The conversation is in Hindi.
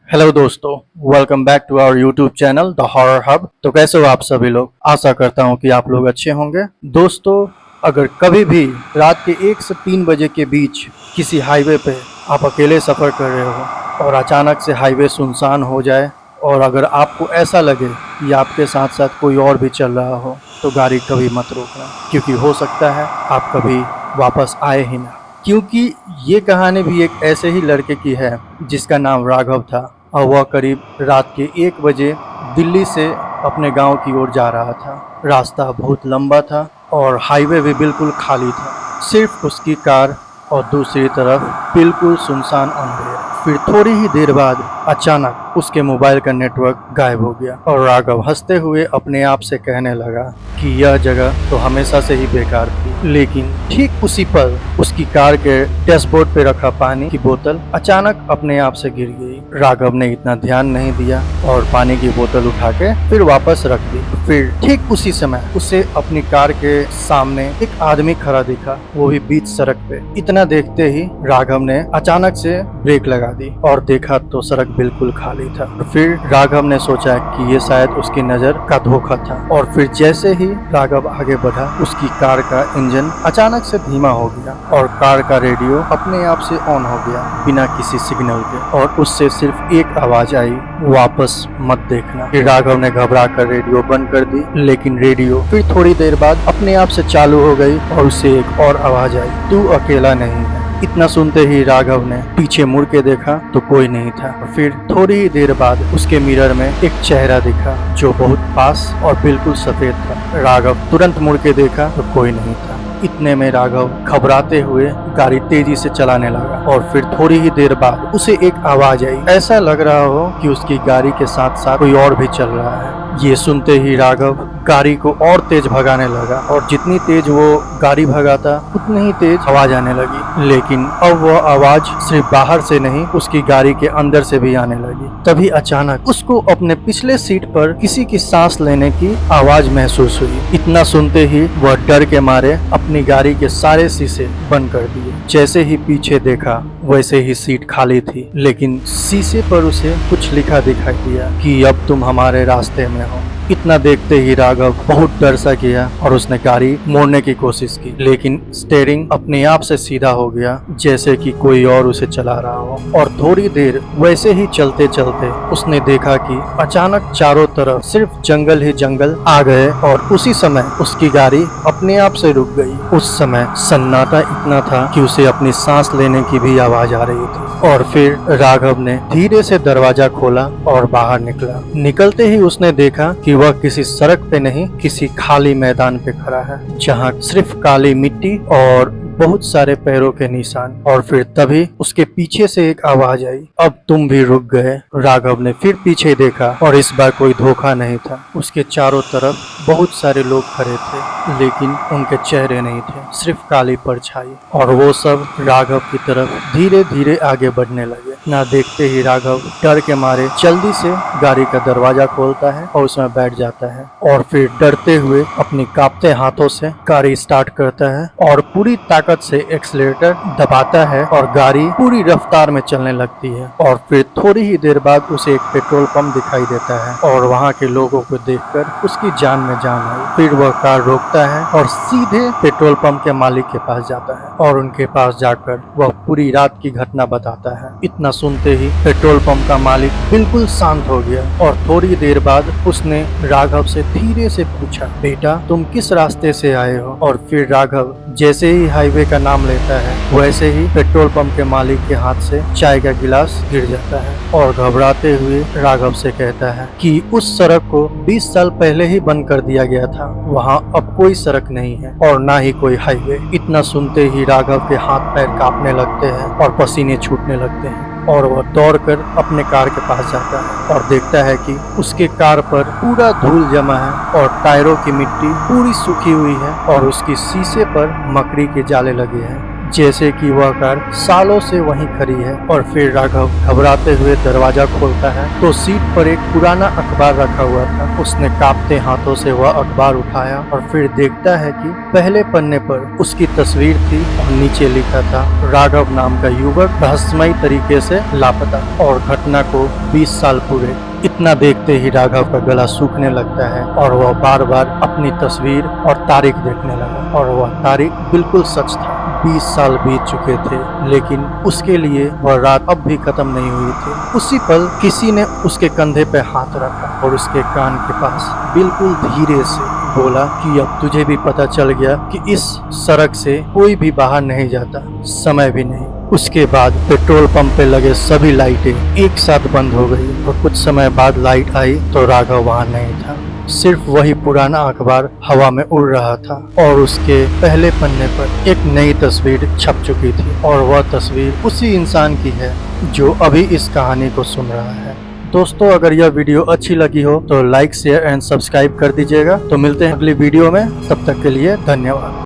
हेलो दोस्तों, welcome back to our YouTube channel the horror hub. तो कैसे हो आप सभी लोग? आशा करता हूं कि आप लोग अच्छे होंगे। दोस्तों, अगर कभी भी रात के 1 से 3 बजे के बीच किसी हाईवे पे आप अकेले सफ़र कर रहे हो और अचानक से हाईवे सुनसान हो जाए और अगर आपको ऐसा लगे कि आपके साथ साथ कोई और भी चल रहा हो, तो गाड़ी कभी मत रोकना, क्योंकि हो सकता है आप कभी वापस आए ही ना। क्योंकि ये कहानी भी एक ऐसे ही लड़के की है जिसका नाम राघव था और वह करीब रात के 1 बजे दिल्ली से अपने गांव की ओर जा रहा था। रास्ता बहुत लंबा था और हाईवे भी बिल्कुल खाली था। सिर्फ उसकी कार और दूसरी तरफ बिल्कुल सुनसान अंधेरा। फिर थोड़ी ही देर बाद अचानक उसके मोबाइल का नेटवर्क गायब हो गया और राघव हंसते हुए अपने आप से कहने लगा कि यह जगह तो हमेशा से ही बेकार थी। लेकिन ठीक उसी पल उसकी कार के डैशबोर्ड पे रखा पानी की बोतल अचानक अपने आप से गिर गई। राघव ने इतना ध्यान नहीं दिया और पानी की बोतल उठा के फिर वापस रख दी। फिर ठीक उसी समय उसे अपनी कार के सामने एक आदमी खड़ा दिखा, वो भी बीच सड़क पे। इतना देखते ही राघव ने अचानक से ब्रेक लगा दी और देखा तो सड़क बिल्कुल खाली था। फिर राघव ने सोचा कि ये शायद उसकी नजर का धोखा था और फिर जैसे ही राघव आगे बढ़ा, उसकी कार का इंजन अचानक से धीमा हो गया और कार का रेडियो अपने आप से ऑन हो गया बिना किसी सिग्नल के, और उससे सिर्फ एक आवाज आई, वापस मत देखना। फिर राघव ने घबरा कर रेडियो बंद कर दी, लेकिन रेडियो फिर थोड़ी देर बाद अपने आप से चालू हो गई और उससे एक और आवाज आई, तू अकेला नहीं है। इतना सुनते ही राघव ने पीछे मुड़ के देखा तो कोई नहीं था। फिर थोड़ी ही देर बाद उसके मिरर में एक चेहरा दिखा जो बहुत पास और बिल्कुल सफेद था। राघव तुरंत मुड़ के देखा तो कोई नहीं था। इतने में राघव घबराते हुए गाड़ी तेजी से चलाने लगा और फिर थोड़ी ही देर बाद उसे एक आवाज आई, ऐसा लग रहा हो कि उसकी गाड़ी के साथ साथ कोई और भी चल रहा है। ये सुनते ही राघव गाड़ी को और तेज भगाने लगा और जितनी तेज वो गाड़ी भगाता उतनी ही तेज आवाज आने लगी। लेकिन अब वह आवाज सिर्फ बाहर से नहीं, उसकी गाड़ी के अंदर से भी आने लगी। तभी अचानक उसको अपने पिछले सीट पर किसी की सांस लेने की आवाज महसूस हुई। इतना सुनते ही वह डर के मारे अपनी गाड़ी के सारे शीशे बंद कर दिए। जैसे ही पीछे देखा वैसे ही सीट खाली थी, लेकिन शीशे पर उसे कुछ लिखा दिखाई दिया कि अब तुम हमारे रास्ते में हो। इतना देखते ही राघव बहुत डर सा गया और उसने गाड़ी मोड़ने की कोशिश की, लेकिन स्टीयरिंग अपने आप से सीधा हो गया जैसे कि कोई और उसे चला रहा हो। और थोड़ी देर वैसे ही चलते चलते उसने देखा कि अचानक चारों तरफ सिर्फ जंगल ही जंगल आ गए और उसी समय उसकी गाड़ी अपने आप से रुक गई। उस समय सन्नाटा इतना था कि उसे अपनी सांस लेने की भी आवाज आ रही थी। और फिर राघव ने धीरे से दरवाजा खोला और बाहर निकला। निकलते ही उसने देखा कि वह किसी सड़क पे नहीं, किसी खाली मैदान पे खड़ा है जहाँ सिर्फ काली मिट्टी और बहुत सारे पैरों के निशान। और फिर तभी उसके पीछे से एक आवाज आई, अब तुम भी रुक गए। राघव ने फिर पीछे देखा और इस बार कोई धोखा नहीं था। उसके चारों तरफ बहुत सारे लोग खड़े थे, लेकिन उनके चेहरे नहीं थे, सिर्फ काली परछाई। और वो सब राघव की तरफ धीरे धीरे आगे बढ़ने लगे। ना देखते ही राघव डर के मारे जल्दी से गाड़ी का दरवाजा खोलता है और उसमें बैठ जाता है और फिर डरते हुए अपनी कांपते हाथों से गाड़ी स्टार्ट करता है और पूरी ताकत से एक्सीलरेटर दबाता है और गाड़ी पूरी रफ्तार में चलने लगती है। और फिर थोड़ी ही देर बाद उसे एक पेट्रोल पंप दिखाई देता है और वहाँ के लोगों को देखकर उसकी जान में जान आई। फिर वह कार रोकता है और सीधे पेट्रोल पंप के मालिक के पास जाता है और उनके पास जाकर वह पूरी रात की घटना बताता है। इतना सुनते ही पेट्रोल पंप का मालिक बिल्कुल शांत हो गया और थोड़ी देर बाद उसने राघव से धीरे से पूछा, बेटा तुम किस रास्ते से आए हो? और फिर राघव जैसे ही हाईवे का नाम लेता है वैसे ही पेट्रोल पंप के मालिक के हाथ से चाय का गिलास गिर जाता है और घबराते हुए राघव से कहता है कि उस सड़क को 20 साल पहले ही बंद कर दिया गया था, वहाँ अब कोई सड़क नहीं है और ना ही कोई हाईवे। इतना सुनते ही राघव के हाथ पैर कांपने लगते हैं और पसीने छूटने लगते हैं और वह दौड़कर अपने कार के पास जाता है और देखता है कि उसके कार पर पूरा धूल जमा है और टायरों की मिट्टी पूरी सूखी हुई है और उसकी शीशे पर मकड़ी के जाले लगे हैं। जैसे कि वह कार सालों से वहीं खड़ी है। और फिर राघव घबराते हुए दरवाजा खोलता है तो सीट पर एक पुराना अखबार रखा हुआ था। उसने कांपते हाथों से वह अखबार उठाया और फिर देखता है कि पहले पन्ने पर उसकी तस्वीर थी और नीचे लिखा था, राघव नाम का युवक रहस्यमयी तरीके से लापता और घटना को 20 साल पूरे। इतना देखते ही राघव का गला सूखने लगता है और वह बार बार अपनी तस्वीर और तारीख देखने लगा। और वह तारीख बिल्कुल सच था। 20 साल बीत चुके थे, लेकिन उसके लिए वह रात अब भी खत्म नहीं हुई थी। उसी पल किसी ने उसके कंधे पे हाथ रखा और उसके कान के पास बिल्कुल धीरे से बोला कि अब तुझे भी पता चल गया कि इस सड़क से कोई भी बाहर नहीं जाता, समय भी नहीं। उसके बाद पेट्रोल पंप पे लगे सभी लाइटें एक साथ बंद हो गई और कुछ समय बाद लाइट आई तो राघव वहां नहीं था। सिर्फ वही पुराना अखबार हवा में उड़ रहा था और उसके पहले पन्ने पर एक नई तस्वीर छप चुकी थी और वह तस्वीर उसी इंसान की है जो अभी इस कहानी को सुन रहा है। दोस्तों, अगर यह वीडियो अच्छी लगी हो तो लाइक, शेयर एंड सब्सक्राइब कर दीजिएगा। तो मिलते हैं अगली वीडियो में, तब तक के लिए धन्यवाद।